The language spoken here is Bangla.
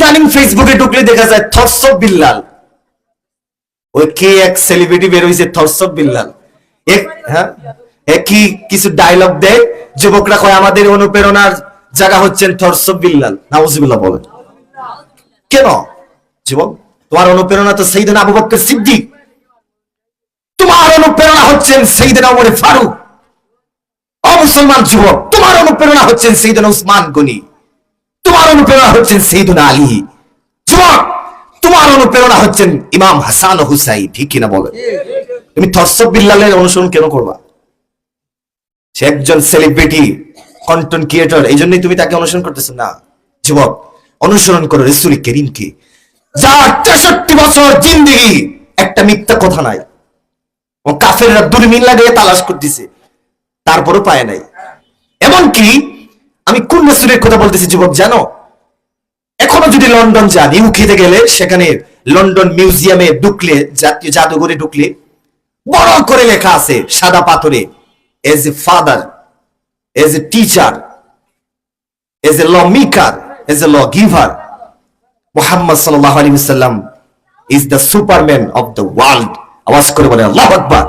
ইদানিং ফেসবুকে ঢুকলে দেখা যায় থটস অফ বিল্লাল, ওই কে এক সেলিব্রিটি বের হয়েছে থটস অফ বিল্লাল, কি কিছু ডায়লগ দেয়, যুবকরা কয় আমাদের অনুপ্রেরণার জায়গা হচ্ছেন থটস অফ বিল্লাল। নাউজুবিল্লাহ বলেন। কেন যুবক? তোমার অনুপ্রেরণা তো সাইয়েদনা আবু বকর সিদ্দিক, তোমার অনুপ্রেরণা হচ্ছেন সাইয়েদনা ওমর ফারুক। মুসলমান যুবক, তোমার অনুপ্রেরণা হচ্ছেন সাইয়েদনা উসমান গনি, তোমার অনুপ্রেরণা হচ্ছেন সাইয়েদনা আলী। যুবক, তোমার অনুপ্রেরণা হচ্ছেন ইমাম হাসান ও হুসাইন, ঠিক কিনা বলেন? তুমি থটস অফ বিল্লালের অনুসরণ কেন করবা? সে একজন সেলিব্রিটি, কন্টেন্ট ক্রিয়েটর, এই জন্যই তুমি তাকে অনুসরণ করতেছো না। যুবক, অনুসরণ করো রাসূল করিমকে, যার 63 বছর জিন্দেগি একটা মিথ্যা কথা নাই। ও কাফেররা দূরবীন লাগিয়ে তালাশ করতেছে, তারপরও পায় নাই। এমনকি আমি কোন রাসূলের কথা বলতেছি যুবক জানো? এখনো যদি লন্ডন যান, ইউকেতে গেলে সেখানে লন্ডন মিউজিয়ামে ঢুকলে, জাতীয় জাদুঘরে ঢুকলে বড় করে লেখা আছে সাদা পাথরে, as a father, as a teacher, as a law maker, as a law giver, Muhammad সাল্লাল্লাহু আলাইহি ওয়াসাল্লাম is the superman of the world. আওয়াজ করে বলে আল্লাহু আকবার।